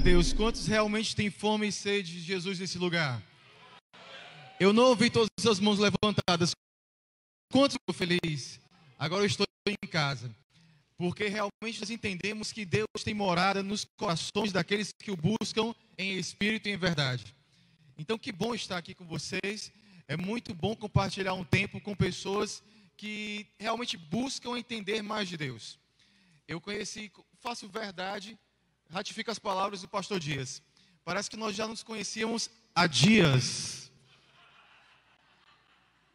Deus. Quantos realmente têm fome e sede de Jesus nesse lugar? Eu não ouvi todas as mãos levantadas. Quantos estou feliz? Agora eu estou em casa. Porque realmente nós entendemos que Deus tem morada nos corações daqueles que o buscam em espírito e em verdade. Então que bom estar aqui com vocês. É muito bom compartilhar um tempo com pessoas que realmente buscam entender mais de Deus. Eu conheci, faço verdade, ratifico as palavras do pastor Dias. Parece que nós já nos conhecíamos há dias.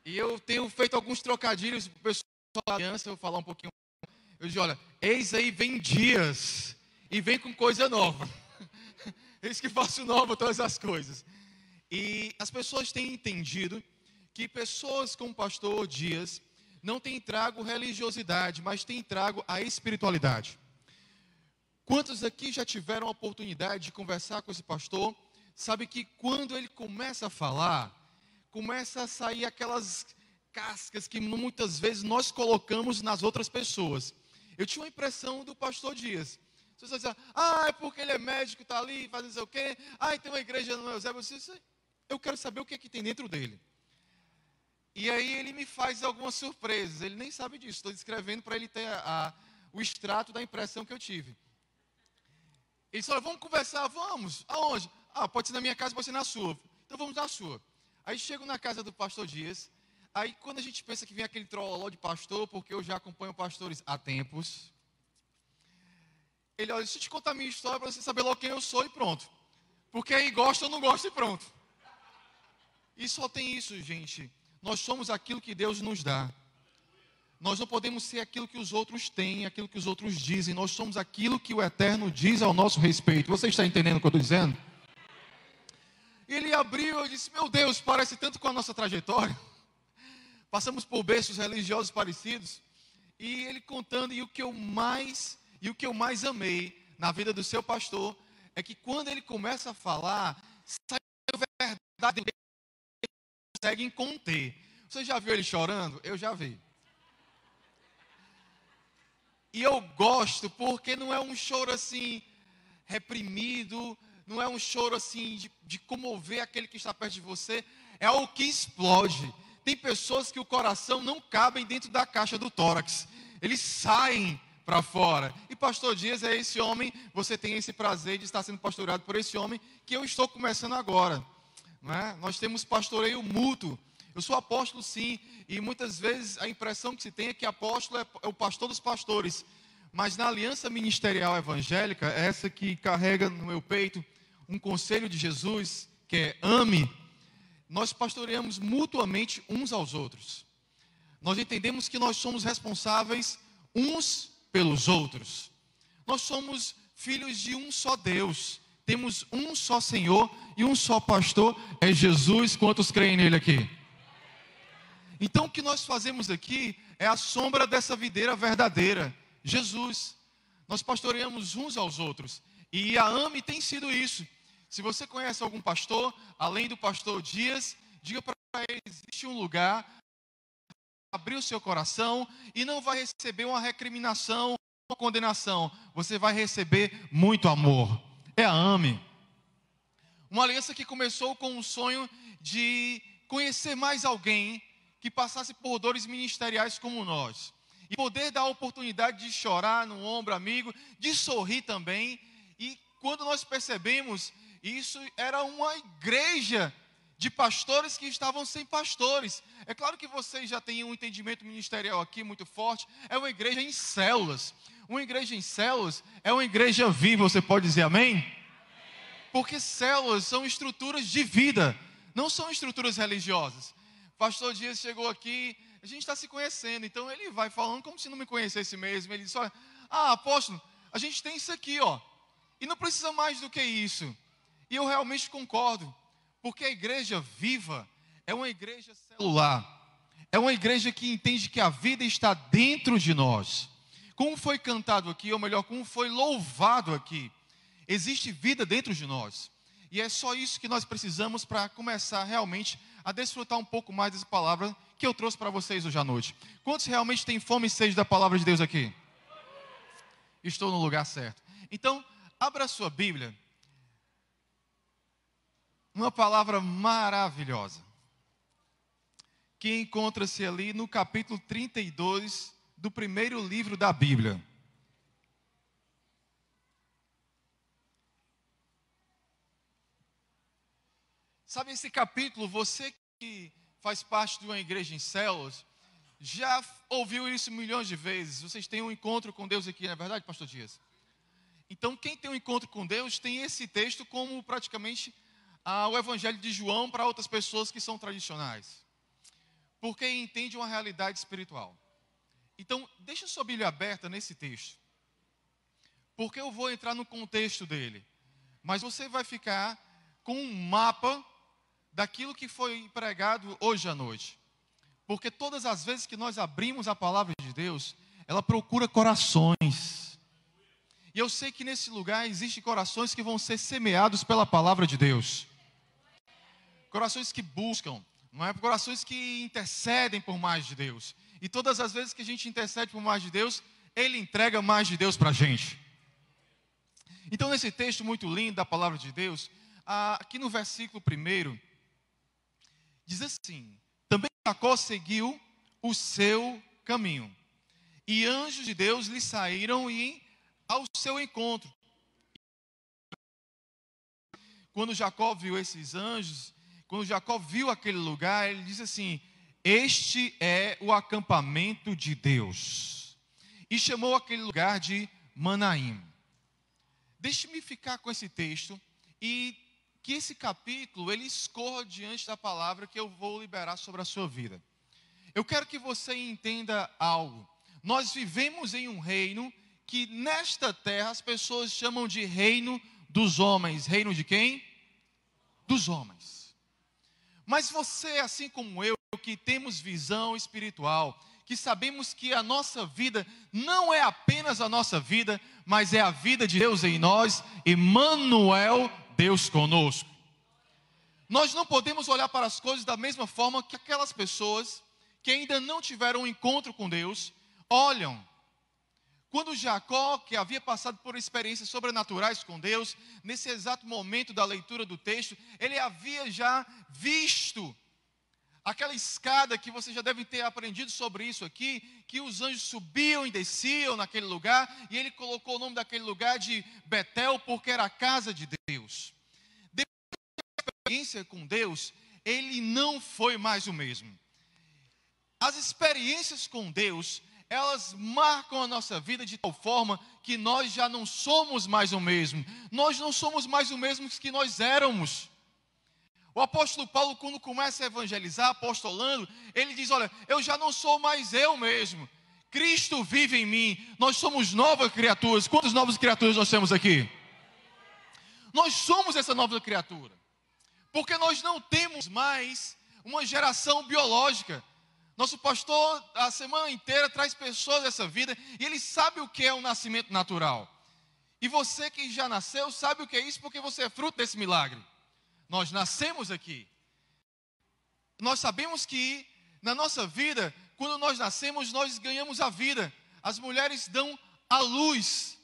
E eu tenho feito alguns trocadilhos para o pessoal da aliança, eu vou falar um pouquinho. Eu digo, olha, eis aí vem dias e vem com coisa nova. Eis que faço nova todas as coisas. E as pessoas têm entendido que pessoas como o pastor Dias não têm trago religiosidade, mas têm trago a espiritualidade. Quantos aqui já tiveram a oportunidade de conversar com esse pastor? Sabe que quando ele começa a falar, começa a sair aquelas cascas que muitas vezes nós colocamos nas outras pessoas. Eu tinha uma impressão do pastor Dias. As pessoas dizem, é porque ele é médico, está ali, faz não sei o quê. Tem uma igreja no Eusébio. Eu quero saber o que é que tem dentro dele. E aí ele me faz algumas surpresas. Ele nem sabe disso. Estou descrevendo para ele ter o extrato da impressão que eu tive. Ele disse, olha, vamos conversar, vamos. Aonde? Pode ser na minha casa, pode ser na sua. Então vamos na sua. Aí chego na casa do pastor Dias. Aí quando a gente pensa que vem aquele trololó de pastor, porque eu já acompanho pastores há tempos. Ele, olha, deixa eu te contar a minha história para você saber logo quem eu sou e pronto. Porque aí gosta ou não gosta e pronto. E só tem isso, gente. Nós somos aquilo que Deus nos dá. Nós não podemos ser aquilo que os outros têm, aquilo que os outros dizem. Nós somos aquilo que o Eterno diz ao nosso respeito. Você está entendendo o que eu estou dizendo? Ele abriu e disse, meu Deus, parece tanto com a nossa trajetória. Passamos por berços religiosos parecidos. E ele contando, e o que eu mais amei na vida do seu pastor, é que quando ele começa a falar, sai a verdade dele, conseguem conter. Você já viu ele chorando? Eu já vi. E eu gosto porque não é um choro assim, reprimido, não é um choro assim de comover aquele que está perto de você, é o que explode. Tem pessoas que o coração não cabem dentro da caixa do tórax, eles saem para fora. E pastor Dias é esse homem, você tem esse prazer de estar sendo pastorado por esse homem que eu estou começando agora. Não é? Nós temos pastoreio mútuo. Eu sou apóstolo sim, e muitas vezes a impressão que se tem é que apóstolo é o pastor dos pastores. Mas na aliança ministerial evangélica, essa que carrega no meu peito um conselho de Jesus, que é ame, nós pastoreamos mutuamente uns aos outros. Nós entendemos que nós somos responsáveis uns pelos outros. Nós somos filhos de um só Deus. Temos um só Senhor e um só pastor, é Jesus. Quantos creem nele aqui? Então o que nós fazemos aqui é a sombra dessa videira verdadeira, Jesus. Nós pastoreamos uns aos outros. E a AME tem sido isso. Se você conhece algum pastor, além do pastor Dias, diga para ele, existe um lugar, abrir o seu coração e não vai receber uma recriminação, uma condenação. Você vai receber muito amor. É a AME. Uma aliança que começou com o sonho de conhecer mais alguém que passasse por dores ministeriais como nós. E poder dar a oportunidade de chorar no ombro amigo, de sorrir também. E quando nós percebemos, isso era uma igreja de pastores que estavam sem pastores. É claro que vocês já têm um entendimento ministerial aqui muito forte. É uma igreja em células. Uma igreja em células é uma igreja viva, você pode dizer amém? Porque células são estruturas de vida, não são estruturas religiosas. Pastor Dias chegou aqui, a gente está se conhecendo, então ele vai falando como se não me conhecesse mesmo. Ele diz, olha, apóstolo, a gente tem isso aqui, ó, e não precisa mais do que isso. E eu realmente concordo, porque a igreja viva é uma igreja celular, é uma igreja que entende que a vida está dentro de nós. Como foi cantado aqui, ou melhor, como foi louvado aqui, existe vida dentro de nós. E é só isso que nós precisamos para começar realmente a desfrutar um pouco mais dessa palavra que eu trouxe para vocês hoje à noite. Quantos realmente têm fome e sede da palavra de Deus aqui? Estou no lugar certo. Então, abra a sua Bíblia uma palavra maravilhosa, que encontra-se ali no capítulo 32 do primeiro livro da Bíblia. Sabe, esse capítulo, você que faz parte de uma igreja em células, já ouviu isso milhões de vezes. Vocês têm um encontro com Deus aqui, não é verdade, pastor Dias? Então, quem tem um encontro com Deus tem esse texto como praticamente o Evangelho de João para outras pessoas que são tradicionais, porque entende uma realidade espiritual. Então, deixa sua Bíblia aberta nesse texto, porque eu vou entrar no contexto dele, mas você vai ficar com um mapa daquilo que foi pregado hoje à noite. Porque todas as vezes que nós abrimos a palavra de Deus, ela procura corações. E eu sei que nesse lugar existem corações que vão ser semeados pela palavra de Deus. Corações que buscam, não é? Corações que intercedem por mais de Deus. E todas as vezes que a gente intercede por mais de Deus, Ele entrega mais de Deus para a gente. Então, nesse texto muito lindo da palavra de Deus, aqui no versículo 1, diz assim: também Jacó seguiu o seu caminho, e anjos de Deus lhe saíram ao seu encontro. Quando Jacó viu esses anjos, quando Jacó viu aquele lugar, ele diz assim: este é o acampamento de Deus. E chamou aquele lugar de Manaim. Deixe-me ficar com esse texto e que esse capítulo, ele escorra diante da palavra que eu vou liberar sobre a sua vida. Eu quero que você entenda algo. Nós vivemos em um reino que nesta terra as pessoas chamam de reino dos homens. Reino de quem? Dos homens. Mas você, assim como eu, que temos visão espiritual, que sabemos que a nossa vida não é apenas a nossa vida, mas é a vida de Deus em nós, Emmanuel, Deus conosco. Nós não podemos olhar para as coisas da mesma forma que aquelas pessoas que ainda não tiveram um encontro com Deus olham. Quando Jacó, que havia passado por experiências sobrenaturais com Deus, nesse exato momento da leitura do texto, ele havia já visto aquela escada que você já deve ter aprendido sobre isso aqui, que os anjos subiam e desciam naquele lugar, e ele colocou o nome daquele lugar de Betel, porque era a casa de Deus. Depois da experiência com Deus, ele não foi mais o mesmo. As experiências com Deus, elas marcam a nossa vida de tal forma que nós já não somos mais o mesmo. Nós não somos mais o mesmo que nós éramos. O apóstolo Paulo, quando começa a evangelizar, apostolando, ele diz: olha, eu já não sou mais eu mesmo. Cristo vive em mim. Nós somos novas criaturas. Quantas novas criaturas nós temos aqui? Nós somos essa nova criatura. Porque nós não temos mais uma geração biológica. Nosso pastor, a semana inteira, traz pessoas dessa vida e ele sabe o que é um nascimento natural. E você que já nasceu, sabe o que é isso, porque você é fruto desse milagre. Nós nascemos aqui. Nós sabemos que na nossa vida, quando nós nascemos, nós ganhamos a vida. As mulheres dão a luz,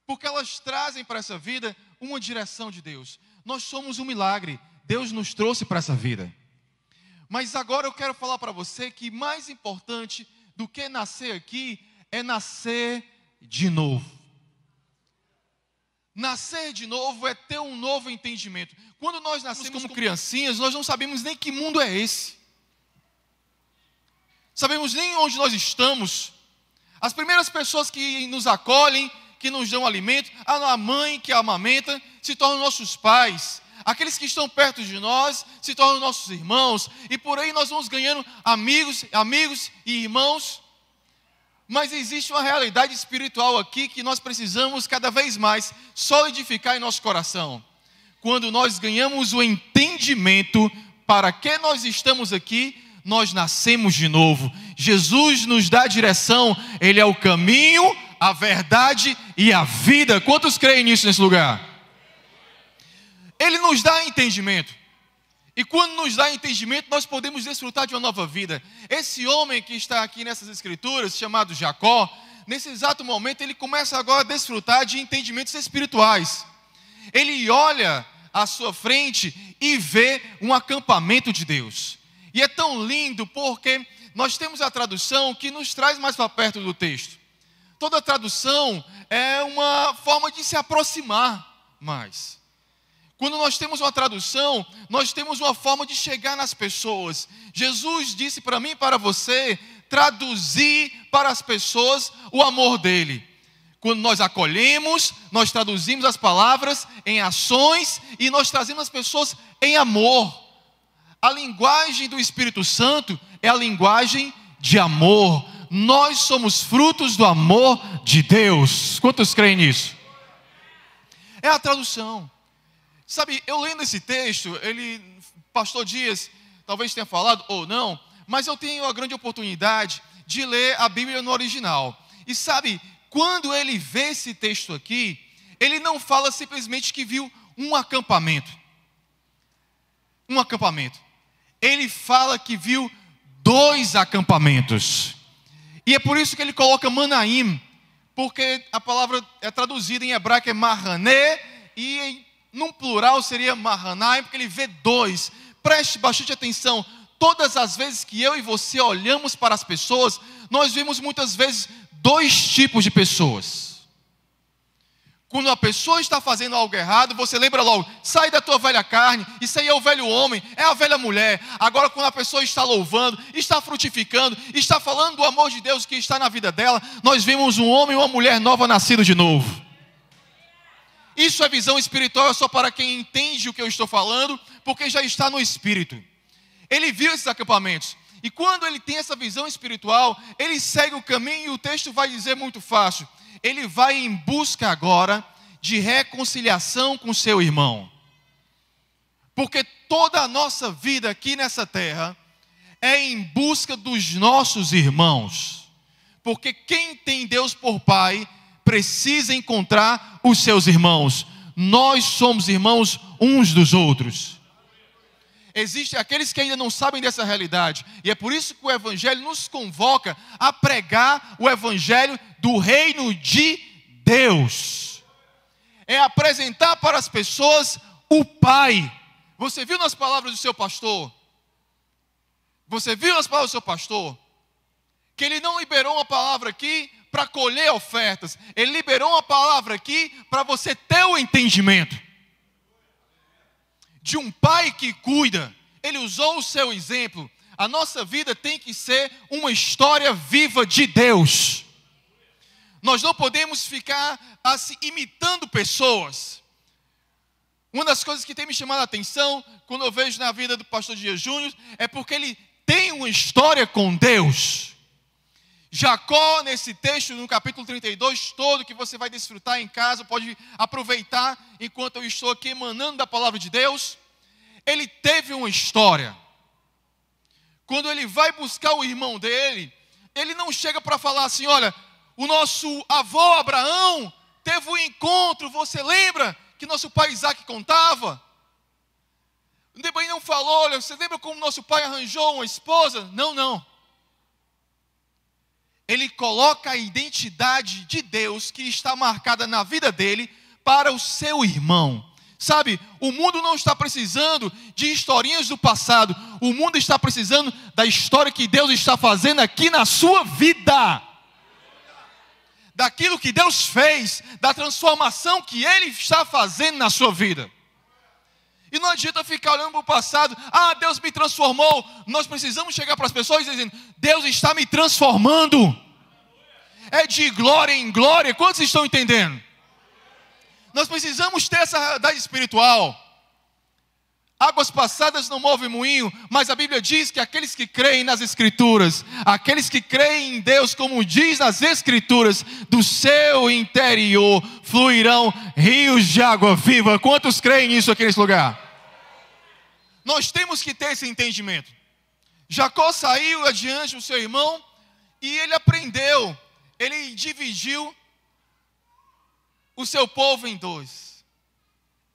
porque elas trazem para essa vida uma direção de Deus. Nós somos um milagre. Deus nos trouxe para essa vida. Mas agora eu quero falar para você que mais importante do que nascer aqui é nascer de novo. Nascer de novo é ter um novo entendimento. Quando nós nascemos como criancinhas, nós não sabemos nem que mundo é esse. Sabemos nem onde nós estamos. As primeiras pessoas que nos acolhem, que nos dão alimento, a mãe que amamenta, se tornam nossos pais. Aqueles que estão perto de nós se tornam nossos irmãos. E por aí nós vamos ganhando amigos e irmãos. Mas existe uma realidade espiritual aqui que nós precisamos cada vez mais solidificar em nosso coração. Quando nós ganhamos o entendimento para que nós estamos aqui, nós nascemos de novo. Jesus nos dá a direção. Ele é o caminho, a verdade e a vida. Quantos creem nisso nesse lugar? Ele nos dá entendimento. E quando nos dá entendimento, nós podemos desfrutar de uma nova vida. Esse homem que está aqui nessas escrituras, chamado Jacó, nesse exato momento, ele começa agora a desfrutar de entendimentos espirituais. Ele olha à sua frente e ver um acampamento de Deus. E é tão lindo porque nós temos a tradução que nos traz mais para perto do texto. Toda tradução é uma forma de se aproximar mais. Quando nós temos uma tradução, nós temos uma forma de chegar nas pessoas. Jesus disse para mim e para você, traduzir para as pessoas o amor dele. Quando nós acolhemos, nós traduzimos as palavras em ações e nós trazemos as pessoas em amor. A linguagem do Espírito Santo é a linguagem de amor. Nós somos frutos do amor de Deus. Quantos creem nisso? É a tradução. Sabe, eu lendo esse texto, pastor Dias talvez tenha falado ou não, mas eu tenho a grande oportunidade de ler a Bíblia no original. E sabe, quando ele vê esse texto aqui, ele não fala simplesmente que viu um acampamento. Um acampamento. Ele fala que viu 2 acampamentos. E é por isso que ele coloca Manaim, porque a palavra é traduzida em hebraico é Mahané, e num plural seria Mahanaim, porque ele vê 2. Preste bastante atenção. Todas as vezes que eu e você olhamos para as pessoas, nós vemos muitas vezes 2 tipos de pessoas. Quando a pessoa está fazendo algo errado, você lembra logo, sai da tua velha carne, isso aí é o velho homem, é a velha mulher. Agora quando a pessoa está louvando, está frutificando, está falando do amor de Deus que está na vida dela, nós vemos um homem e uma mulher nova nascido de novo. Isso é visão espiritual, é só para quem entende o que eu estou falando, porque já está no Espírito. Ele viu esses acampamentos. E quando ele tem essa visão espiritual, ele segue o caminho e o texto vai dizer muito fácil. Ele vai em busca agora de reconciliação com seu irmão. Porque toda a nossa vida aqui nessa terra é em busca dos nossos irmãos. Porque quem tem Deus por Pai precisa encontrar os seus irmãos. Nós somos irmãos uns dos outros. Existem aqueles que ainda não sabem dessa realidade. E é por isso que o Evangelho nos convoca a pregar o Evangelho do reino de Deus. É apresentar para as pessoas o Pai. Você viu nas palavras do seu pastor? Você viu nas palavras do seu pastor? Que ele não liberou uma palavra aqui para colher ofertas. Ele liberou uma palavra aqui para você ter o entendimento de um pai que cuida. Ele usou o seu exemplo. A nossa vida tem que ser uma história viva de Deus. Nós não podemos ficar assim, imitando pessoas. Uma das coisas que tem me chamado a atenção, quando eu vejo na vida do pastor Dias Júnior, é porque ele tem uma história com Deus. Jacó, nesse texto, no capítulo 32, todo que você vai desfrutar em casa, pode aproveitar enquanto eu estou aqui emanando da palavra de Deus. Ele teve uma história. Quando ele vai buscar o irmão dele, ele não chega para falar assim, olha, o nosso avô Abraão teve um encontro, você lembra que nosso pai Isaac contava? Também não falou, olha, você lembra como nosso pai arranjou uma esposa? Não. Ele coloca a identidade de Deus que está marcada na vida dele para o seu irmão. Sabe, o mundo não está precisando de historinhas do passado. O mundo está precisando da história que Deus está fazendo aqui na sua vida. Daquilo que Deus fez, da transformação que Ele está fazendo na sua vida. E não adianta ficar olhando para o passado. Ah, Deus me transformou. Nós precisamos chegar para as pessoas dizendo, Deus está me transformando. É de glória em glória. Quantos estão entendendo? Nós precisamos ter essa realidade espiritual. Águas passadas não movem moinho, mas a Bíblia diz que aqueles que creem nas Escrituras, aqueles que creem em Deus, como diz nas Escrituras, do seu interior fluirão rios de água viva. Quantos creem nisso aqui nesse lugar? Nós temos que ter esse entendimento. Jacó saiu adiante do seu irmão e ele aprendeu, ele dividiu o seu povo em 2.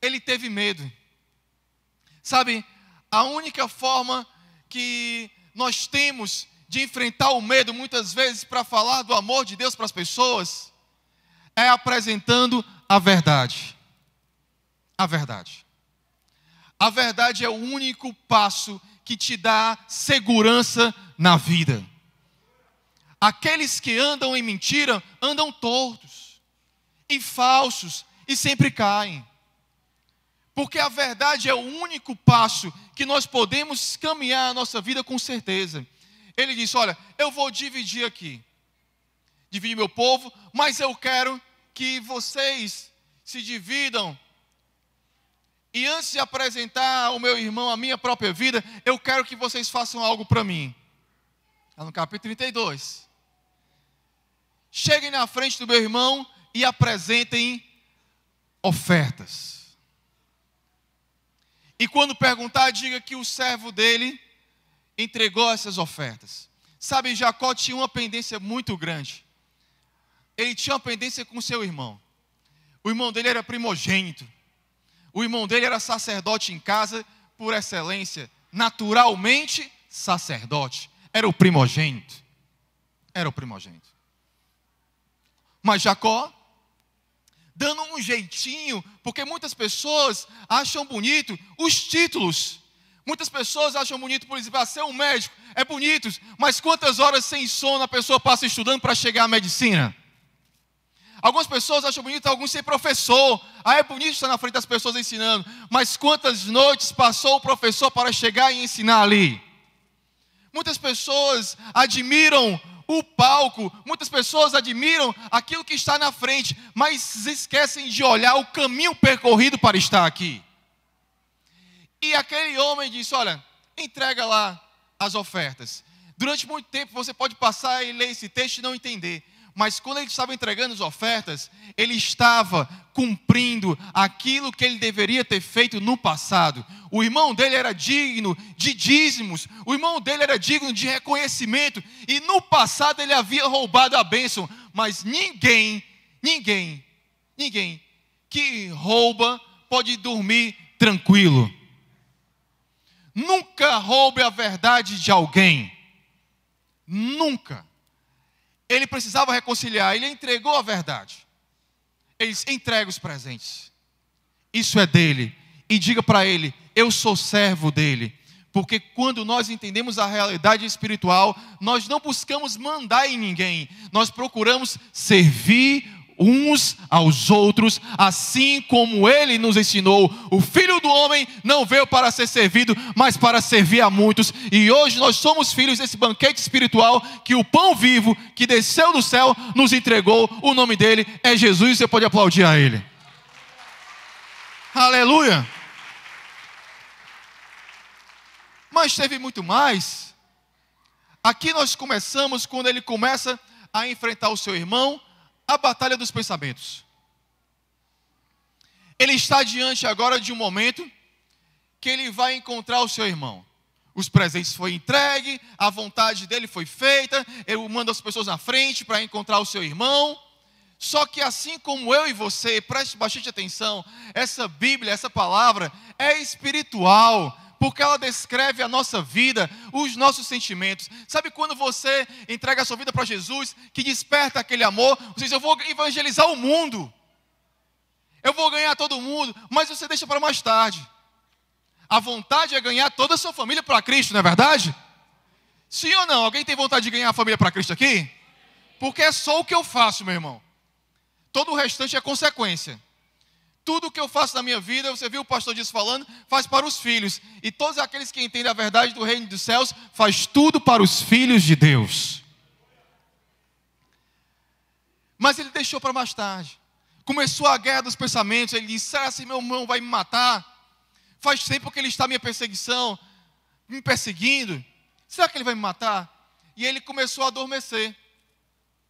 Ele teve medo. Sabe, a única forma que nós temos de enfrentar o medo, muitas vezes, para falar do amor de Deus para as pessoas, é apresentando a verdade. A verdade. A verdade é o único passo que te dá segurança na vida. Aqueles que andam em mentira andam tortos e falsos e sempre caem. Porque a verdade é o único passo que nós podemos caminhar a nossa vida com certeza. Ele disse, olha, eu vou dividir aqui. Dividir meu povo, mas eu quero que vocês se dividam. E antes de apresentar ao meu irmão a minha própria vida, eu quero que vocês façam algo para mim. Está no capítulo 32. Cheguem na frente do meu irmão e apresentem ofertas. E quando perguntar, diga que o servo dele entregou essas ofertas. Sabe, Jacó tinha uma pendência muito grande. Ele tinha uma pendência com seu irmão. O irmão dele era primogênito. O irmão dele era sacerdote em casa por excelência. Naturalmente, sacerdote. Era o primogênito. Era o primogênito. Mas Jacó, dando um jeitinho, porque muitas pessoas acham bonito os títulos. Muitas pessoas acham bonito, por exemplo, ser um médico. É bonito, mas quantas horas sem sono a pessoa passa estudando para chegar à medicina? Algumas pessoas acham bonito, alguns ser professor. É bonito estar na frente das pessoas ensinando. Mas quantas noites passou o professor para chegar e ensinar ali? Muitas pessoas admiram o palco, muitas pessoas admiram aquilo que está na frente, mas esquecem de olhar o caminho percorrido para estar aqui. E aquele homem disse, olha, entrega lá as ofertas. Durante muito tempo você pode passar e ler esse texto e não entender. Mas quando ele estava entregando as ofertas, ele estava cumprindo aquilo que ele deveria ter feito no passado. O irmão dele era digno de dízimos, o irmão dele era digno de reconhecimento, e no passado ele havia roubado a bênção. Mas ninguém que rouba pode dormir tranquilo. Nunca roube a verdade de alguém. Nunca. Ele precisava reconciliar, ele entregou a verdade. Ele entrega os presentes. Isso é dele. E diga para ele, eu sou servo dele. Porque quando nós entendemos a realidade espiritual, nós não buscamos mandar em ninguém. Nós procuramos servir uns aos outros, assim como ele nos ensinou. O Filho do Homem não veio para ser servido, mas para servir a muitos. E hoje nós somos filhos desse banquete espiritual que o pão vivo que desceu do céu nos entregou. O nome dele é Jesus. Você pode aplaudir a ele. Aleluia. Mas teve muito mais. Aqui nós começamos quando ele começa a enfrentar o seu irmão, a batalha dos pensamentos. Ele está diante agora de um momento que ele vai encontrar o seu irmão. Os presentes foram entregues, a vontade dele foi feita, ele manda as pessoas na frente para encontrar o seu irmão. Só que assim como eu e você, preste bastante atenção, essa Bíblia, essa palavra é espiritual, porque ela descreve a nossa vida, os nossos sentimentos. Sabe quando você entrega a sua vida para Jesus, que desperta aquele amor? Você diz, eu vou evangelizar o mundo, eu vou ganhar todo mundo, mas você deixa para mais tarde. A vontade é ganhar toda a sua família para Cristo, não é verdade? Sim ou não? Alguém tem vontade de ganhar a família para Cristo aqui? Porque é só o que eu faço, meu irmão. Todo o restante é consequência. Tudo que eu faço na minha vida, você viu o pastor disso falando, faz para os filhos. E todos aqueles que entendem a verdade do reino dos céus, faz tudo para os filhos de Deus. Mas ele deixou para mais tarde. Começou a guerra dos pensamentos. Ele disse, será que meu irmão vai me matar? Faz tempo que ele está me perseguindo. Será que ele vai me matar? E ele começou a adormecer.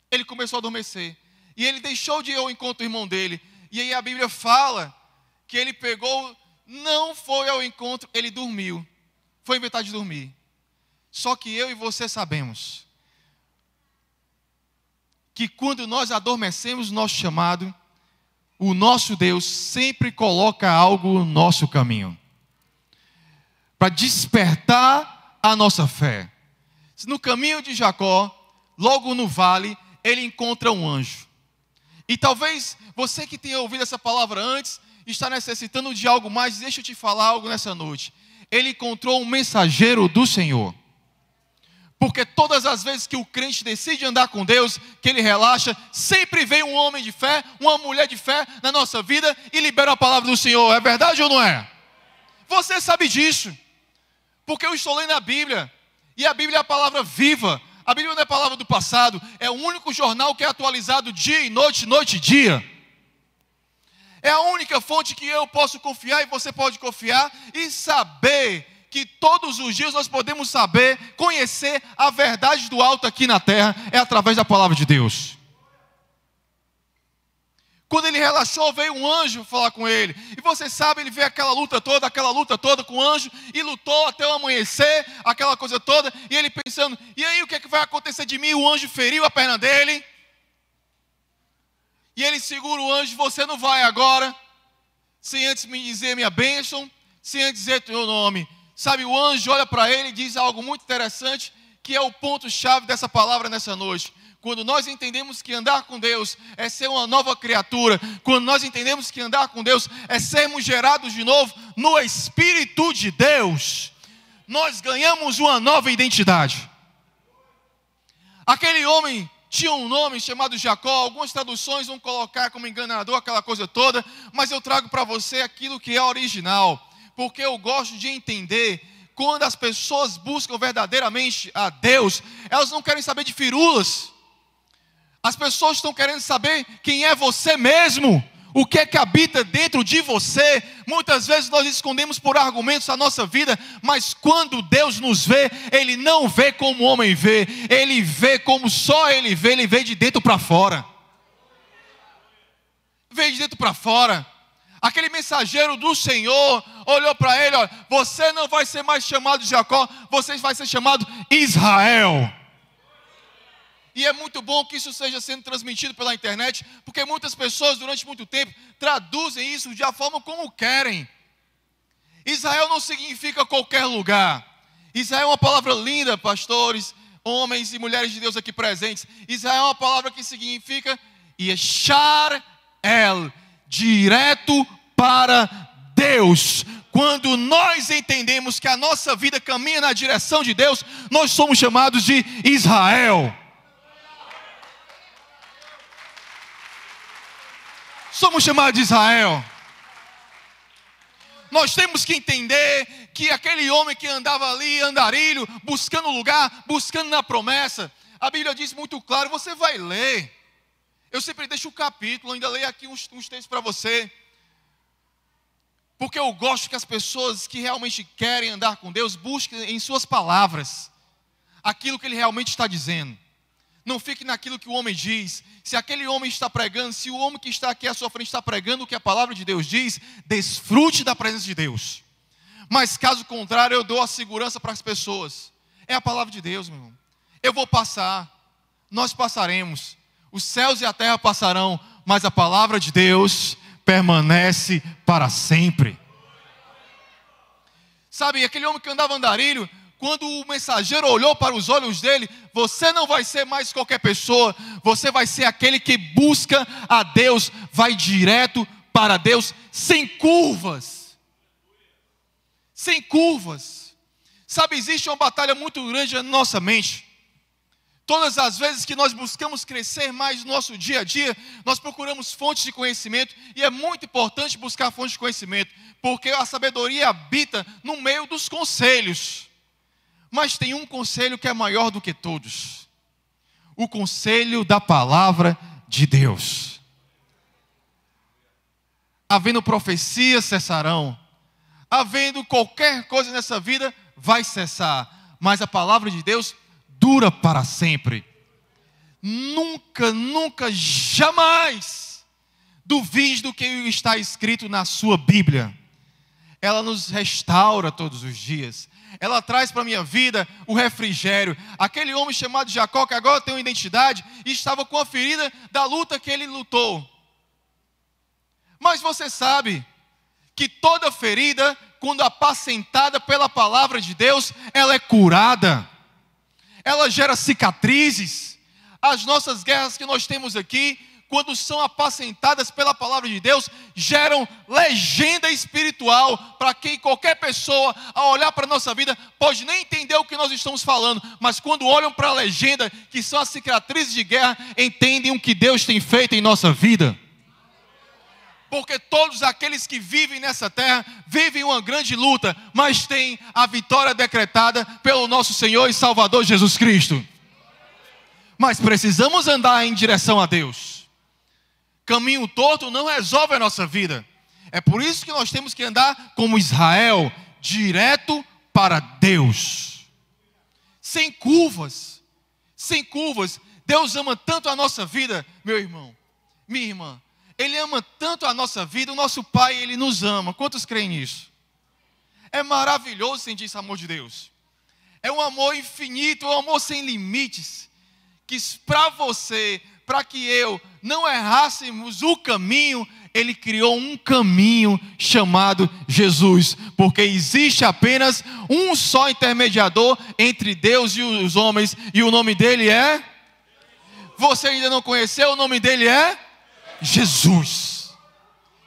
E ele deixou de ir ao encontro do irmão dele. E aí a Bíblia fala que ele pegou, não foi ao encontro, ele dormiu. Foi inventar de dormir. Só que eu e você sabemos que quando nós adormecemos o nosso chamado, o nosso Deus sempre coloca algo no nosso caminho para despertar a nossa fé. No caminho de Jacó, logo no vale, ele encontra um anjo. E talvez você que tenha ouvido essa palavra antes, está necessitando de algo mais. Deixa eu te falar algo nessa noite. Ele encontrou um mensageiro do Senhor. Porque todas as vezes que o crente decide andar com Deus, que ele relaxa, sempre vem um homem de fé, uma mulher de fé na nossa vida e libera a palavra do Senhor. É verdade ou não é? Você sabe disso. Porque eu estou lendo a Bíblia. E a Bíblia é a palavra viva. A Bíblia não é a palavra do passado. É o único jornal que é atualizado dia e noite, noite e dia. É a única fonte que eu posso confiar e você pode confiar e saber que todos os dias nós podemos saber, conhecer a verdade do alto aqui na terra, é através da palavra de Deus. Quando ele relaxou, veio um anjo falar com ele. E você sabe, ele veio aquela luta toda com o anjo, e lutou até o amanhecer, aquela coisa toda, e ele pensando, e aí o que é que vai acontecer de mim? O anjo feriu a perna dele, e ele segura o anjo, você não vai agora, sem antes me dizer minha bênção, sem antes dizer teu nome. Sabe, o anjo olha para ele e diz algo muito interessante, que é o ponto-chave dessa palavra nessa noite. Quando nós entendemos que andar com Deus é ser uma nova criatura, quando nós entendemos que andar com Deus é sermos gerados de novo no Espírito de Deus, nós ganhamos uma nova identidade. Aquele homem tinha um nome chamado Jacó, algumas traduções vão colocar como enganador, aquela coisa toda, mas eu trago para você aquilo que é original. Porque eu gosto de entender, quando as pessoas buscam verdadeiramente a Deus, elas não querem saber de firulas. As pessoas estão querendo saber quem é você mesmo, o que é que habita dentro de você. Muitas vezes nós escondemos por argumentos a nossa vida, mas quando Deus nos vê, Ele não vê como o homem vê, Ele vê como só Ele vê de dentro para fora. Vê de dentro para fora. Aquele mensageiro do Senhor olhou para ele, olha, você não vai ser mais chamado de Jacó, você vai ser chamado Israel. E é muito bom que isso seja sendo transmitido pela internet, porque muitas pessoas durante muito tempo traduzem isso de a forma como querem. Israel não significa qualquer lugar. Israel é uma palavra linda, pastores, homens e mulheres de Deus aqui presentes. Israel é uma palavra que significa Yeshar El, direto para Deus. Quando nós entendemos que a nossa vida caminha na direção de Deus, nós somos chamados de Israel. Somos chamados de Israel. Nós temos que entender que aquele homem que andava ali, andarilho, buscando lugar, buscando na promessa, a Bíblia diz muito claro, você vai ler. Eu sempre deixo o capítulo, ainda leio aqui uns textos para você. Porque eu gosto que as pessoas que realmente querem andar com Deus busquem em suas palavras aquilo que Ele realmente está dizendo. Não fique naquilo que o homem diz. Se aquele homem está pregando, se o homem que está aqui à sua frente está pregando o que a palavra de Deus diz, desfrute da presença de Deus. Mas caso contrário, eu dou a segurança para as pessoas. É a palavra de Deus, meu irmão. Eu vou passar, nós passaremos. Os céus e a terra passarão, mas a palavra de Deus permanece para sempre. Sabe, aquele homem que andava andarilho, quando o mensageiro olhou para os olhos dele, você não vai ser mais qualquer pessoa, você vai ser aquele que busca a Deus, vai direto para Deus, sem curvas. Sem curvas. Sabe, existe uma batalha muito grande na nossa mente. Todas as vezes que nós buscamos crescer mais no nosso dia a dia, nós procuramos fontes de conhecimento, e é muito importante buscar fontes de conhecimento, porque a sabedoria habita no meio dos conselhos. Mas tem um conselho que é maior do que todos: o conselho da palavra de Deus. Havendo profecia, cessarão. Havendo qualquer coisa nessa vida, vai cessar. Mas a palavra de Deus dura para sempre. Nunca, nunca, jamais duvide do que está escrito na sua Bíblia. Ela nos restaura todos os dias. Ela traz para a minha vida o refrigério. Aquele homem chamado Jacó, que agora tem uma identidade, e estava com a ferida da luta que ele lutou. Mas você sabe que toda ferida, quando apacentada pela palavra de Deus, ela é curada. Ela gera cicatrizes. As nossas guerras que nós temos aqui, quando são apacentadas pela palavra de Deus, geram legenda espiritual para quem qualquer pessoa, ao olhar para a nossa vida, pode nem entender o que nós estamos falando, mas quando olham para a legenda, que são as cicatrizes de guerra, entendem o que Deus tem feito em nossa vida. Porque todos aqueles que vivem nessa terra, vivem uma grande luta, mas têm a vitória decretada pelo nosso Senhor e Salvador Jesus Cristo. Mas precisamos andar em direção a Deus. Caminho torto não resolve a nossa vida. É por isso que nós temos que andar como Israel, direto para Deus. Sem curvas. Sem curvas. Deus ama tanto a nossa vida, meu irmão, minha irmã. Ele ama tanto a nossa vida, o nosso Pai, Ele nos ama. Quantos creem nisso? É maravilhoso sentir esse amor de Deus. É um amor infinito, um amor sem limites. Que para você, para que eu não errássemos o caminho, Ele criou um caminho chamado Jesus. Porque existe apenas um só intermediador entre Deus e os homens. E o nome dele é? Você ainda não conheceu? O nome dele é? Jesus.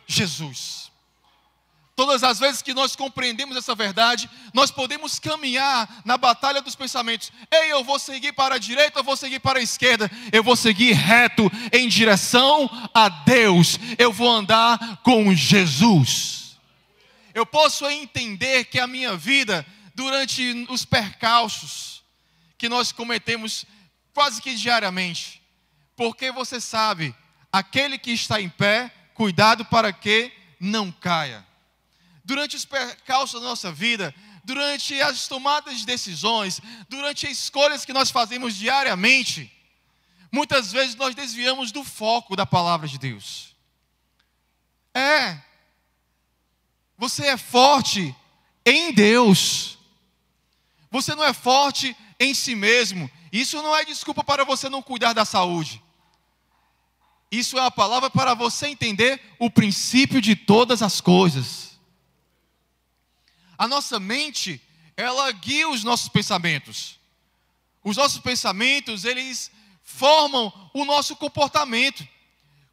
Jesus. Todas as vezes que nós compreendemos essa verdade, nós podemos caminhar na batalha dos pensamentos. Ei, eu vou seguir para a direita, eu vou seguir para a esquerda. Eu vou seguir reto em direção a Deus. Eu vou andar com Jesus. Eu posso entender que a minha vida, durante os percalços que nós cometemos quase que diariamente, porque você sabe, aquele que está em pé, cuidado para que não caia. Durante os percalços da nossa vida, durante as tomadas de decisões, durante as escolhas que nós fazemos diariamente, muitas vezes nós desviamos do foco da palavra de Deus. Você é forte em Deus. Você não é forte em si mesmo. Isso não é desculpa para você não cuidar da saúde. Isso é uma palavra para você entender o princípio de todas as coisas. A nossa mente, ela guia os nossos pensamentos. Os nossos pensamentos, eles formam o nosso comportamento.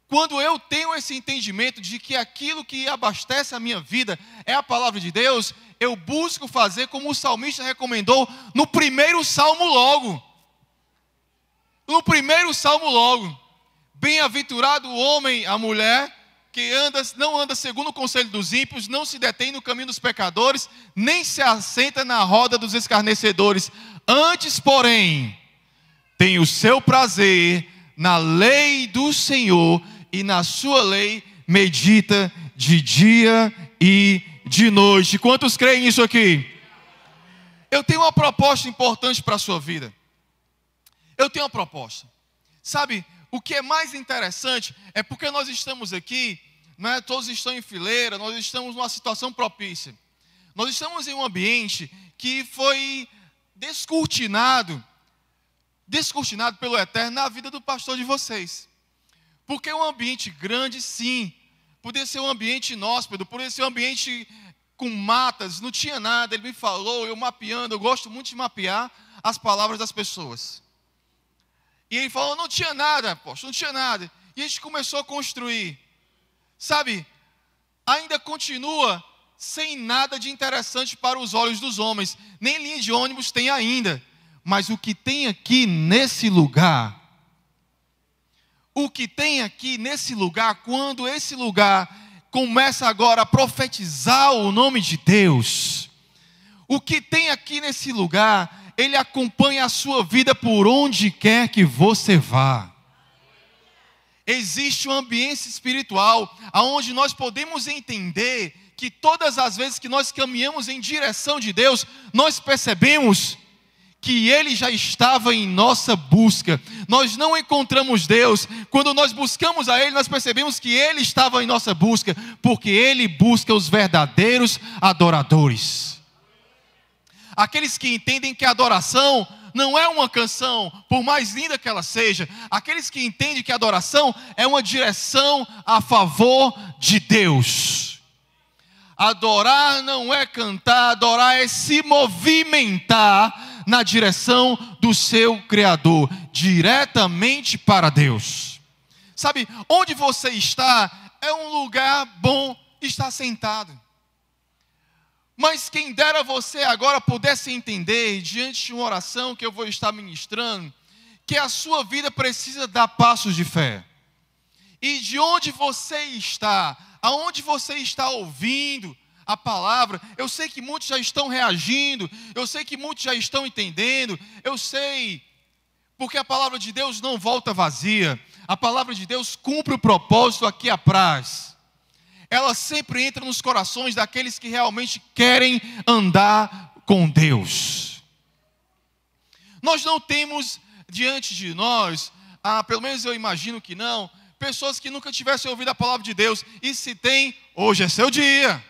Quando eu tenho esse entendimento de que aquilo que abastece a minha vida é a palavra de Deus, eu busco fazer como o salmista recomendou no primeiro salmo logo. No primeiro salmo logo. Bem-aventurado o homem, a mulher, que não anda segundo o conselho dos ímpios, não se detém no caminho dos pecadores, nem se assenta na roda dos escarnecedores. Antes, porém, tem o seu prazer na lei do Senhor, e na sua lei medita de dia e de noite. Quantos creem nisso aqui? Eu tenho uma proposta importante para a sua vida. Eu tenho uma proposta. Sabe, o que é mais interessante é porque nós estamos aqui, né, todos estão em fileira, nós estamos numa situação propícia. Nós estamos em um ambiente que foi descortinado pelo Eterno na vida do pastor de vocês. Porque é um ambiente grande, sim. Podia ser um ambiente inóspito, podia ser um ambiente com matas, não tinha nada. Ele me falou, eu mapeando, eu gosto muito de mapear as palavras das pessoas. E ele falou, não tinha nada, apóstolo, não tinha nada. E a gente começou a construir. Sabe, ainda continua sem nada de interessante para os olhos dos homens. Nem linha de ônibus tem ainda. Mas o que tem aqui nesse lugar, quando esse lugar começa agora a profetizar o nome de Deus, o que tem aqui nesse lugar, ele acompanha a sua vida por onde quer que você vá. Existe um ambiente espiritual, onde nós podemos entender que todas as vezes que nós caminhamos em direção de Deus, nós percebemos que Ele já estava em nossa busca. Nós não encontramos Deus. Quando nós buscamos a Ele, nós percebemos que Ele estava em nossa busca, porque Ele busca os verdadeiros adoradores. Aqueles que entendem que a adoração não é uma canção, por mais linda que ela seja. Aqueles que entendem que a adoração é uma direção a favor de Deus. Adorar não é cantar, adorar é se movimentar na direção do seu Criador, diretamente para Deus. Sabe, onde você está é um lugar bom estar sentado. Mas quem dera você agora pudesse entender, diante de uma oração que eu vou estar ministrando, que a sua vida precisa dar passos de fé. E de onde você está, aonde você está ouvindo a palavra, eu sei que muitos já estão reagindo, eu sei que muitos já estão entendendo, eu sei, porque a palavra de Deus não volta vazia, a palavra de Deus cumpre o propósito a que apraz. Ela sempre entra nos corações daqueles que realmente querem andar com Deus. Nós não temos diante de nós, pelo menos eu imagino que não, pessoas que nunca tivessem ouvido a palavra de Deus. E se tem, hoje é seu dia.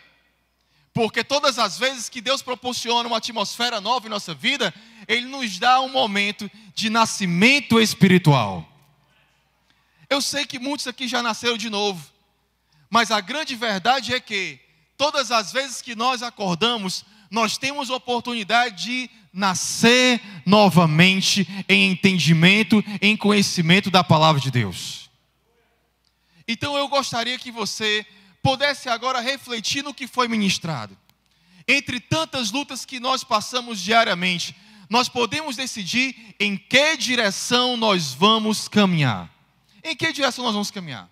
Porque todas as vezes que Deus proporciona uma atmosfera nova em nossa vida, Ele nos dá um momento de nascimento espiritual. Eu sei que muitos aqui já nasceram de novo, mas a grande verdade é que todas as vezes que nós acordamos, nós temos a oportunidade de nascer novamente em entendimento, em conhecimento da palavra de Deus. Então eu gostaria que você pudesse agora refletir no que foi ministrado. Entre tantas lutas que nós passamos diariamente, nós podemos decidir em que direção nós vamos caminhar. Em que direção nós vamos caminhar?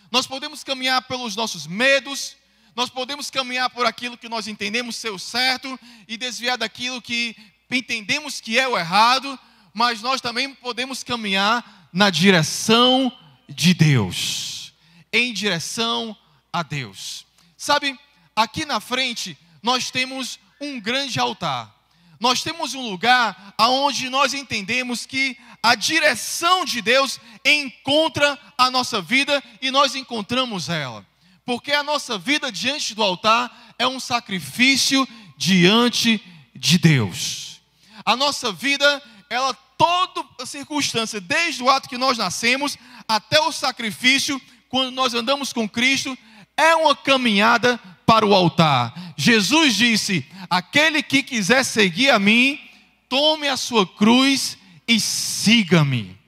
Nós podemos caminhar pelos nossos medos, nós podemos caminhar por aquilo que nós entendemos ser o certo e desviar daquilo que entendemos que é o errado, mas nós também podemos caminhar na direção de Deus, em direção a Deus. Sabe, aqui na frente nós temos um grande altar. Nós temos um lugar onde nós entendemos que a direção de Deus encontra a nossa vida e nós encontramos ela. Porque a nossa vida diante do altar é um sacrifício diante de Deus. A nossa vida, ela, toda circunstância, desde o ato que nós nascemos até o sacrifício, quando nós andamos com Cristo, é uma caminhada para o altar. Jesus disse: aquele que quiser seguir a mim, tome a sua cruz e siga-me.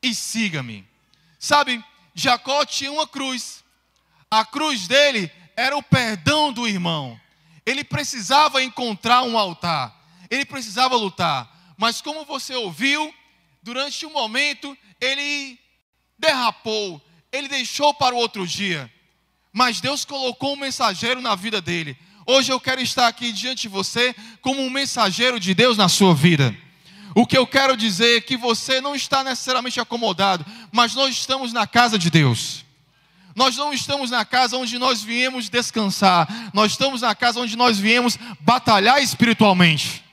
E siga-me. Sabe, Jacó tinha uma cruz. A cruz dele era o perdão do irmão. Ele precisava encontrar um altar. Ele precisava lutar. Mas como você ouviu, durante um momento, ele derrapou. Ele deixou para o outro dia. Mas Deus colocou um mensageiro na vida dele. Hoje eu quero estar aqui diante de você como um mensageiro de Deus na sua vida. O que eu quero dizer é que você não está necessariamente acomodado, mas nós estamos na casa de Deus. Nós não estamos na casa onde nós viemos descansar. Nós estamos na casa onde nós viemos batalhar espiritualmente.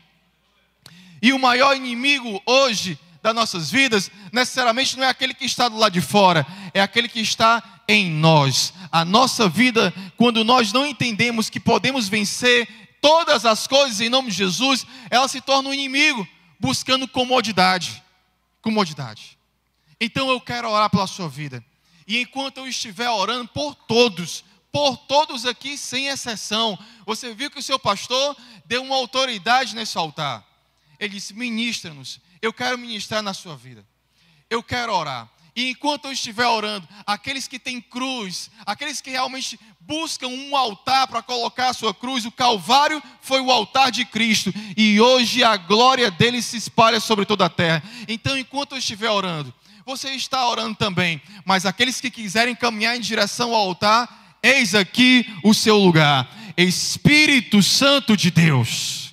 E o maior inimigo hoje das nossas vidas, necessariamente não é aquele que está do lado de fora, é aquele que está em nós. A nossa vida, quando nós não entendemos que podemos vencer todas as coisas em nome de Jesus, ela se torna um inimigo, buscando comodidade. Comodidade. Então eu quero orar pela sua vida. E enquanto eu estiver orando por todos aqui sem exceção, você viu que o seu pastor deu uma autoridade nesse altar. Ele disse: ministra-nos. Eu quero ministrar na sua vida. Eu quero orar. E enquanto eu estiver orando, aqueles que têm cruz, aqueles que realmente buscam um altar para colocar a sua cruz, o Calvário foi o altar de Cristo. E hoje a glória dele se espalha sobre toda a terra. Então, enquanto eu estiver orando, você está orando também. Mas aqueles que quiserem caminhar em direção ao altar, eis aqui o seu lugar. Espírito Santo de Deus.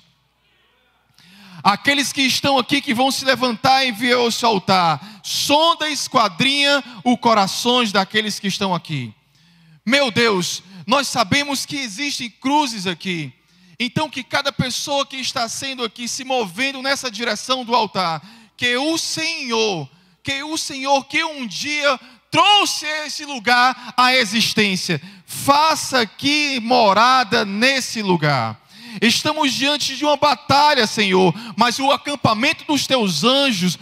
Aqueles que estão aqui, que vão se levantar e vir ao seu altar, sonda e esquadrinha os corações daqueles que estão aqui. Meu Deus, nós sabemos que existem cruzes aqui. Então que cada pessoa que está sendo aqui, se movendo nessa direção do altar, que o Senhor que um dia trouxe esse lugar à existência, faça aqui morada nesse lugar. Estamos diante de uma batalha, Senhor, mas o acampamento dos teus anjos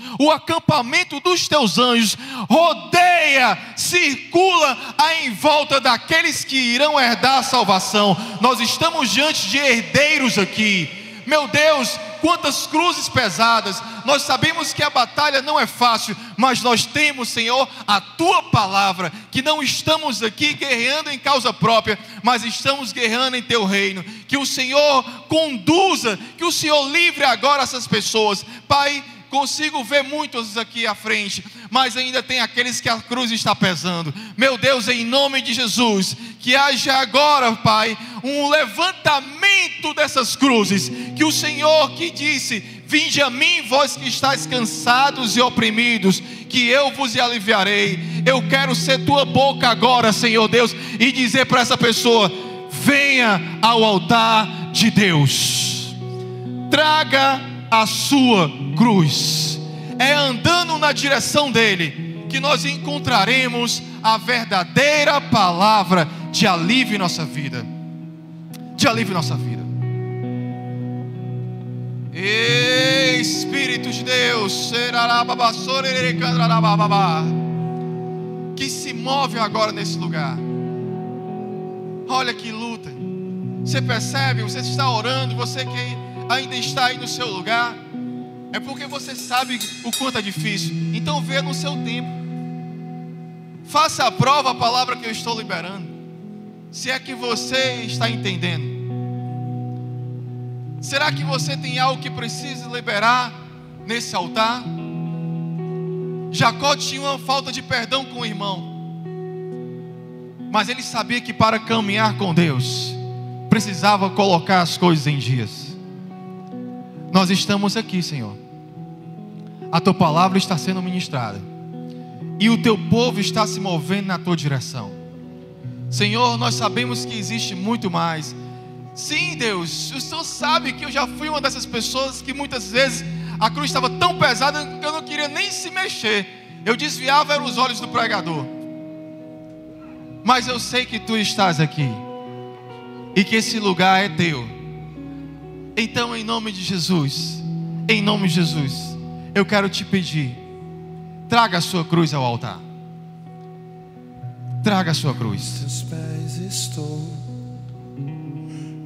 rodeia, circula em volta daqueles que irão herdar a salvação. Nós estamos diante de herdeiros aqui. Meu Deus, quantas cruzes pesadas. Nós sabemos que a batalha não é fácil, mas nós temos, Senhor, a Tua palavra, que não estamos aqui guerreando em causa própria, mas estamos guerreando em Teu reino. Que o Senhor conduza, que o Senhor livre agora essas pessoas. Pai, consigo ver muitos aqui à frente, mas ainda tem aqueles que a cruz está pesando. Meu Deus, em nome de Jesus, que haja agora, Pai, um levantamento dessas cruzes. Que o Senhor que disse: vinde a mim, vós que estáis cansados e oprimidos, que eu vos aliviarei. Eu quero ser tua boca agora, Senhor Deus, e dizer para essa pessoa: venha ao altar de Deus, traga a sua cruz. É andando na direção dele que nós encontraremos a verdadeira palavra de alívio em nossa vida. De alívio em nossa vida. Espírito de Deus, que se move agora nesse lugar. Olha que luta. Você percebe? Você está orando, você que ainda está aí no seu lugar, é porque você sabe o quanto é difícil. Então vê no seu tempo. Faça a prova a palavra que eu estou liberando. Se é que você está entendendo. Será que você tem algo que precisa liberar nesse altar? Jacó tinha uma falta de perdão com o irmão, mas ele sabia que para caminhar com Deus precisava colocar as coisas em dias. Nós estamos aqui, Senhor. A Tua palavra está sendo ministrada e o Teu povo está se movendo na Tua direção. Senhor, nós sabemos que existe muito mais. Sim, Deus, o Senhor sabe que eu já fui uma dessas pessoas que muitas vezes a cruz estava tão pesada que eu não queria nem se mexer. Eu desviava os olhos do pregador. Mas eu sei que Tu estás aqui e que esse lugar é Teu. Então, em nome de Jesus, eu quero te pedir: traga a sua cruz ao altar. Traga a sua cruz. Teus pés estou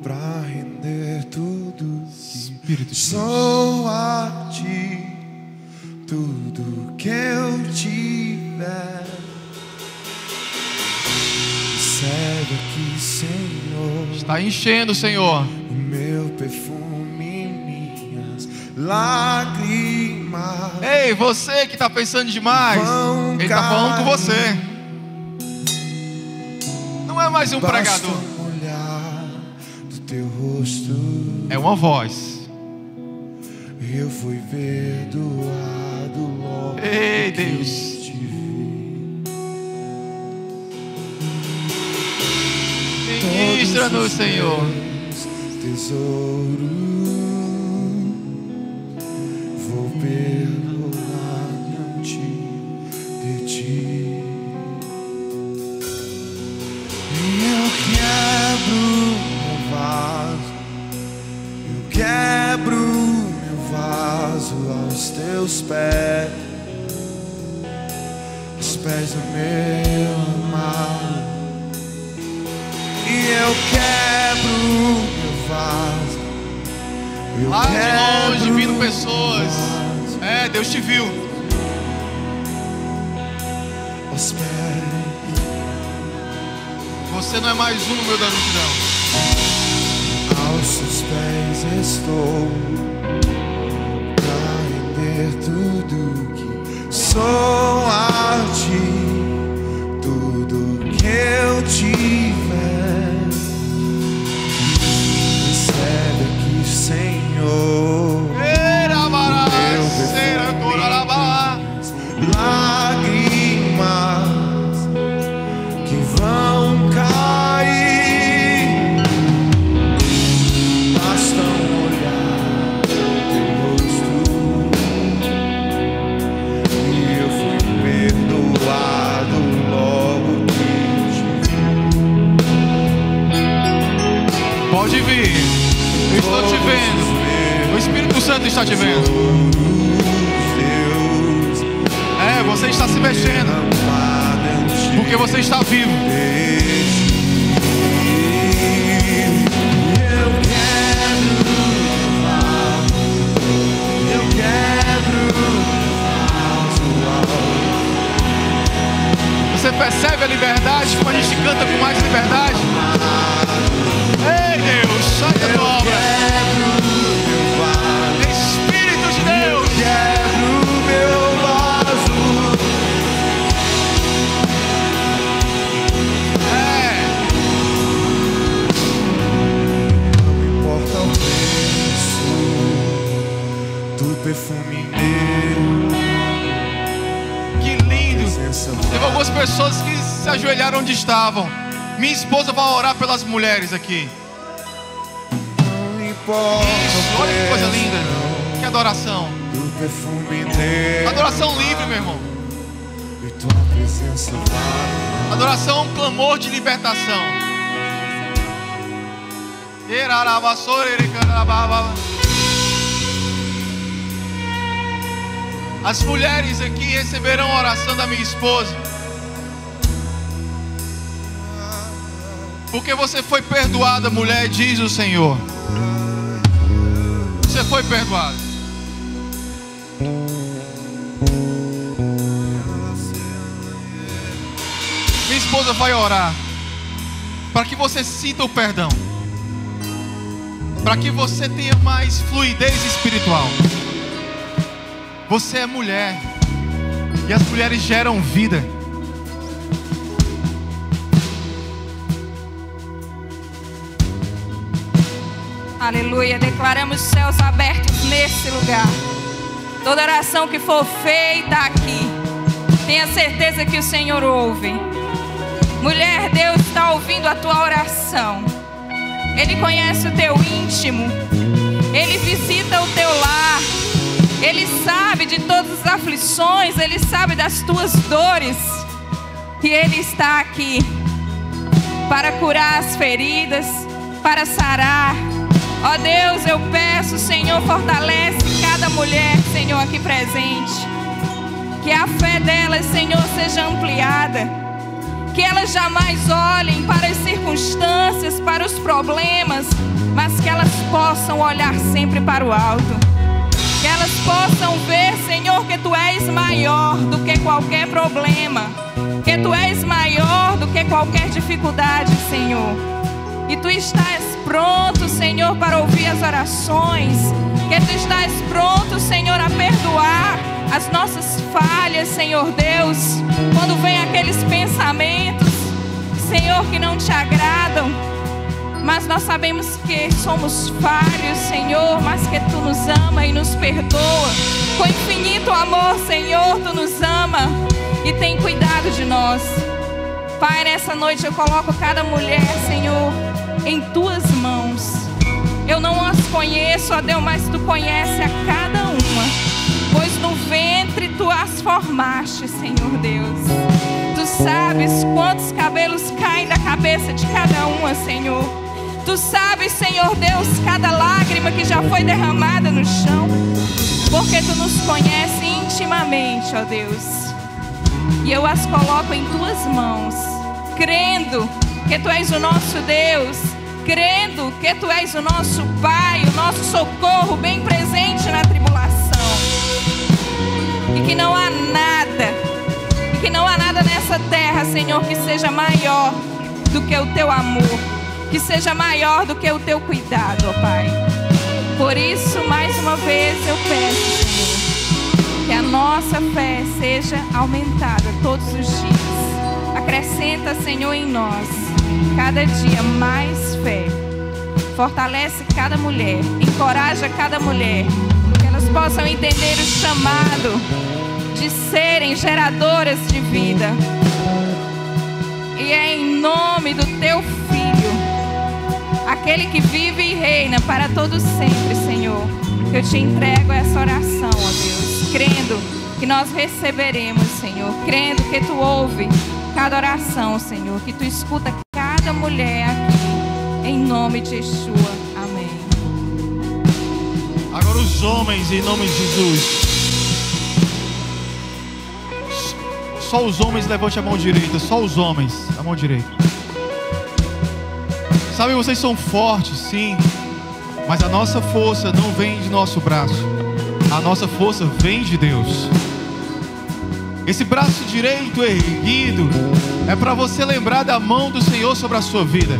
pra render tudo. Espírito de Deus. Sou a Ti tudo que eu tiver. Recebe aqui, Senhor, Está enchendo, Senhor. o meu perfume, minhas lágrimas. Ei, você que está pensando demais, Ele está falando com você. Não é mais um pregador, Basta um olhar do Teu rosto, é uma voz. eu fui perdoado logo. Ei, que Deus. te vi. Ministra-nos, Todos os Senhor. meus tesouros vou perdoar diante de Ti. E eu quebro meu vaso, eu quebro meu vaso aos Teus pés, aos pés do meu amado. E eu quebro meu vaso, eu Lá de longe quebro vindo pessoas. meu vaso É, Deus te viu. aos pés. Você não é mais um no meio da multidão. Aos Seus pés estou pra render tudo que sou a Ti, tudo que eu tiver. Recebe aqui, Senhor, lágrimas que vão cair. Basta um olhar no Teu rosto e eu fui perdoado logo que te vi. Pode vir. Eu estou te vendo. O Espírito Santo está te vendo. Deus, É, você está se mexendo, amado, eu te porque você está vivo. eu quero pessoas que se ajoelharam onde estavam. Minha esposa vai orar pelas mulheres aqui. Isso, olha que coisa linda. Que adoração. Adoração livre, meu irmão. Adoração é um clamor de libertação. As mulheres aqui receberão a oração da minha esposa, porque você foi perdoada, mulher, diz o Senhor. Você foi perdoada. Minha esposa vai orar para que você sinta o perdão, para que você tenha mais fluidez espiritual. Você é mulher, e as mulheres geram vida. Aleluia, declaramos céus abertos nesse lugar. Toda oração que for feita aqui, tenha certeza que o Senhor ouve. Mulher, Deus está ouvindo a tua oração. Ele conhece o teu íntimo, Ele visita o teu lar, Ele sabe de todas as aflições, Ele sabe das tuas dores, e Ele está aqui para curar as feridas, para sarar. Ó Deus, eu peço, Senhor, fortalece cada mulher, Senhor, aqui presente. Que a fé delas, Senhor, seja ampliada. Que elas jamais olhem para as circunstâncias, para os problemas, mas que elas possam olhar sempre para o alto. Que elas possam ver, Senhor, que Tu és maior do que qualquer problema. Que Tu és maior do que qualquer dificuldade, Senhor. E Tu estás pronto, Senhor, para ouvir as orações. Que Tu estás pronto, Senhor, a perdoar as nossas falhas, Senhor Deus. Quando vem aqueles pensamentos, Senhor, que não Te agradam, mas nós sabemos que somos falhos, Senhor, mas que Tu nos ama e nos perdoa. Com infinito amor, Senhor, Tu nos ama e tem cuidado de nós. Pai, nessa noite eu coloco cada mulher, Senhor, em Tuas mãos. Eu não as conheço, ó Deus, mas Tu conheces a cada uma, pois no ventre Tu as formaste, Senhor Deus. Tu sabes quantos cabelos caem da cabeça de cada uma, Senhor. Tu sabes, Senhor Deus, cada lágrima que já foi derramada no chão, porque Tu nos conheces intimamente, ó Deus. E eu as coloco em Tuas mãos, crendo que Tu és o nosso Deus, crendo que Tu és o nosso Pai, o nosso socorro bem presente na tribulação. E que não há nada nessa terra, Senhor, que seja maior do que o Teu amor, que seja maior do que o Teu cuidado, ó Pai. Por isso, mais uma vez eu peço, Senhor, que a nossa fé seja aumentada todos os dias. Acrescenta, Senhor, em nós cada dia mais fé. Fortalece cada mulher, encoraja cada mulher, que elas possam entender o chamado de serem geradoras de vida. E é em nome do Teu Filho, aquele que vive e reina para todos sempre, Senhor, que eu Te entrego essa oração, ó Deus, crendo que nós receberemos, Senhor, crendo que Tu ouve cada oração, Senhor, que Tu escuta cada mulher aqui, em nome de Yeshua, amém. Agora os homens, em nome de Jesus. Só os homens, levante a mão direita. Só os homens, a mão direita. Sabe, vocês são fortes, sim, mas a nossa força não vem de nosso braço. A nossa força vem de Deus. Esse braço direito erguido é para você lembrar da mão do Senhor sobre a sua vida.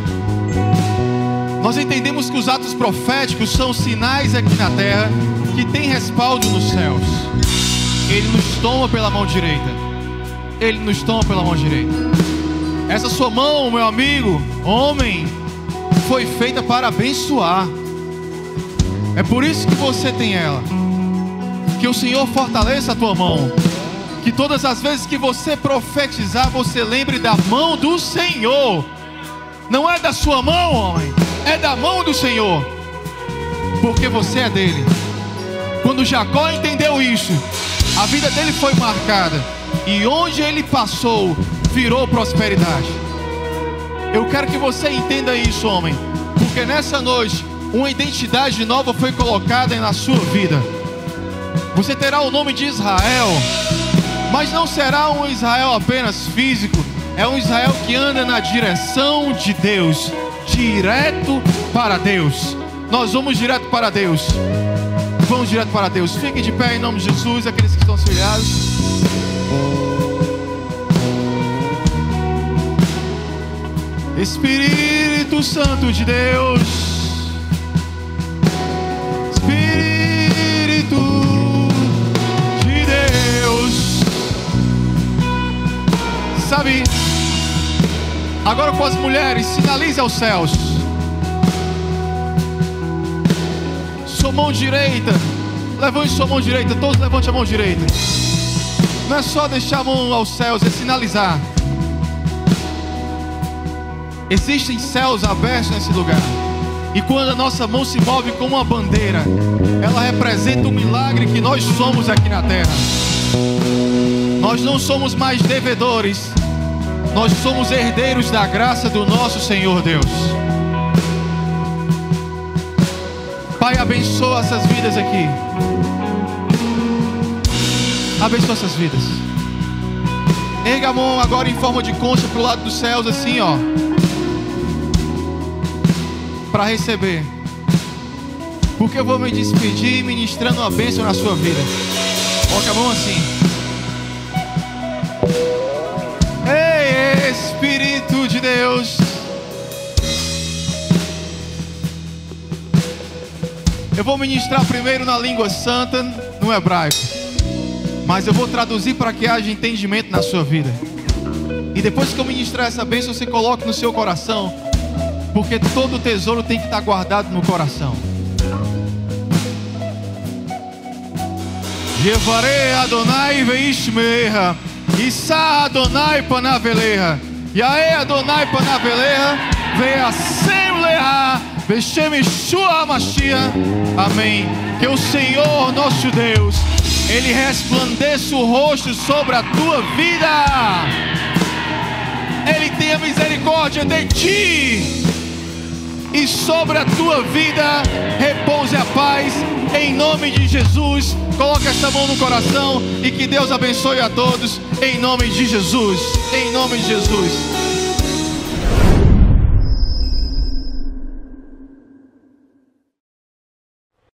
Nós entendemos que os atos proféticos são sinais aqui na terra que tem respaldo nos céus. Ele nos toma pela mão direita. Ele nos toma pela mão direita. Essa sua mão, meu amigo, homem, foi feita para abençoar. É por isso que você tem ela. Que o Senhor fortaleça a tua mão. Que todas as vezes que você profetizar, você lembre da mão do Senhor. Não é da sua mão, homem, é da mão do Senhor, porque você é dele. Quando Jacó entendeu isso, a vida dele foi marcada, e onde ele passou, virou prosperidade. Eu quero que você entenda isso, homem, porque nessa noite, uma identidade nova foi colocada na sua vida. Você terá o nome de Israel, mas não será um Israel apenas físico. É um Israel que anda na direção de Deus, direto para Deus. Nós vamos direto para Deus. Vamos direto para Deus. Fiquem de pé em nome de Jesus, aqueles que estão auxiliados. Espírito Santo de Deus, Espírito de Deus. Sabe, agora com as mulheres, sinalize aos céus. Sua mão direita, levante sua mão direita, todos levante a mão direita. Não é só deixar a mão aos céus, é sinalizar. Existem céus abertos nesse lugar. E quando a nossa mão se move como uma bandeira, ela representa o milagre que nós somos aqui na terra. Nós não somos mais devedores, nós somos herdeiros da graça do nosso Senhor Deus. Pai, abençoa essas vidas aqui. Abençoa essas vidas. Erga a mão agora em forma de concha para o lado dos céus, assim, ó, para receber. Porque eu vou me despedir ministrando uma bênção na sua vida. Coloca a mão assim. Ei, Espírito de Deus. Eu vou ministrar primeiro na língua santa, no hebraico, mas eu vou traduzir para que haja entendimento na sua vida. E depois que eu ministrar essa bênção, você coloque no seu coração, porque todo tesouro tem que estar guardado no coração. Yevarei Adonai veishmeha, Issa Adonai panaveleha, Yae Adonai panaveleha, veassemleha, Beshem Yeshua Mashiach. Amém. Que o Senhor nosso Deus, Ele resplandeça o rosto sobre a tua vida. Ele tenha misericórdia de ti, e sobre a tua vida repouse a paz, em nome de Jesus. Coloca essa mão no coração e que Deus abençoe a todos, em nome de Jesus, em nome de Jesus.